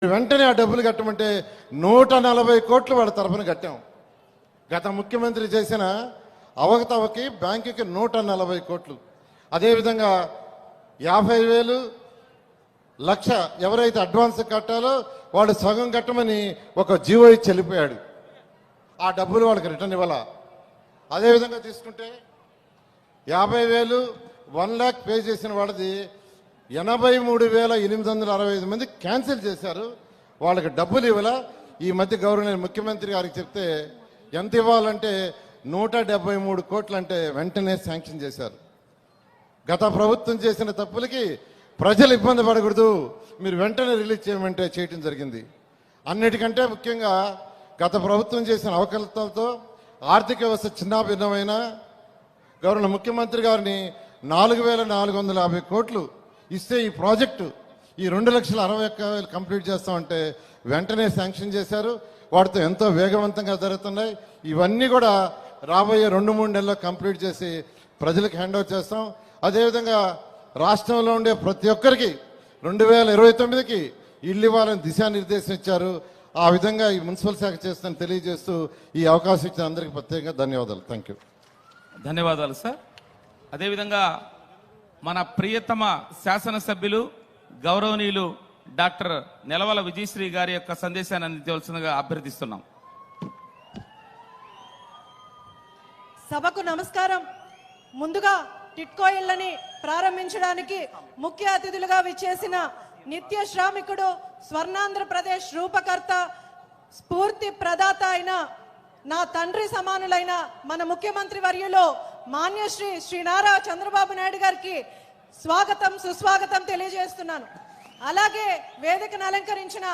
వెంటనే ఆ డబ్బులు కట్టమంటే 140 కోట్లు వాళ్ళ తరఫున కట్టాం. గత ముఖ్యమంత్రి చేసిన అవకతవకి బ్యాంకుకి 140 కోట్లు. అదేవిధంగా 50,000 లక్ష ఎవరైతే అడ్వాన్స్ కట్టాలో వాళ్ళు సగం కట్టమని ఒక జీవో ఇచ్చి వెళ్ళిపోయాడు. ఆ డబ్బులు వాళ్ళకి రిటర్న్ ఇవ్వాల. అదేవిధంగా తీసుకుంటే 50,000 1 లక్ష పే చేసిన వాళ్ళది 83,865 మంది క్యాన్సిల్ చేశారు. వాళ్ళకి డబ్బులు ఇవ్వాల. ఈ మధ్య గౌరవనీయ ముఖ్యమంత్రి గారికి చెప్తే ఎంత ఇవ్వాలంటే 173 కోట్లు అంటే వెంటనే శాంక్షన్ చేశారు. గత ప్రభుత్వం చేసిన తప్పులకి ప్రజలు ఇబ్బంది పడకూడదు, మీరు వెంటనే రిలీజ్ చేయమంటే చేయటం జరిగింది. అన్నిటికంటే ముఖ్యంగా గత ప్రభుత్వం చేసిన అవకలతలతో ఆర్థిక వ్యవస్థ చిన్నాభిన్నమైన గౌరవ ముఖ్యమంత్రి గారిని 4,450 కోట్లు ఇస్తే ఈ ప్రాజెక్టు ఈ 2,61,000 కంప్లీట్ చేస్తామంటే వెంటనే శాంక్షన్ చేశారు. వాటితో ఎంతో వేగవంతంగా జరుగుతున్నాయి. ఇవన్నీ కూడా రాబోయే 2-3 నెలల్లో కంప్లీట్ చేసి ప్రజలకు హ్యాండ్ ఓవర్ చేస్తాం. అదేవిధంగా రాష్ట్రంలో ఉండే ప్రతి ఒక్కరికి 2029కి ఇల్లు ఇవ్వాలని దిశానిర్దేశం ఇచ్చారు. ఆ విధంగా ఈ మున్సిపల్ శాఖ చేస్తుందని తెలియజేస్తూ ఈ అవకాశం ఇచ్చిన అందరికీ ప్రత్యేకంగా ధన్యవాదాలు. Thank you. ధన్యవాదాలు సార్. అదేవిధంగా మన ప్రియతమ శాసనసభ్యులు గౌరవనీయులు డాక్టర్ నెలవల విజయశ్రీ గారి యొక్క సందేశాన్ని అందించవలసిందిగా అభ్యర్థిస్తున్నాం. సభకు నమస్కారం. ముందుగా టిట్కో ఇళ్లని ప్రారంభించడానికి ముఖ్య అతిథులుగా విచ్చేసిన నిత్య శ్రామికుడు, స్వర్ణాంధ్రప్రదేశ్ రూపకర్త, స్ఫూర్తి ప్రదాత అయిన నా తండ్రి సమానులైన మన ముఖ్యమంత్రి వర్యులు మాన్యశ్రీ శ్రీ నారా చంద్రబాబు నాయుడు గారికి స్వాగతం సుస్వాగతం తెలియజేస్తున్నాను. అలాగే వేదికను అలంకరించిన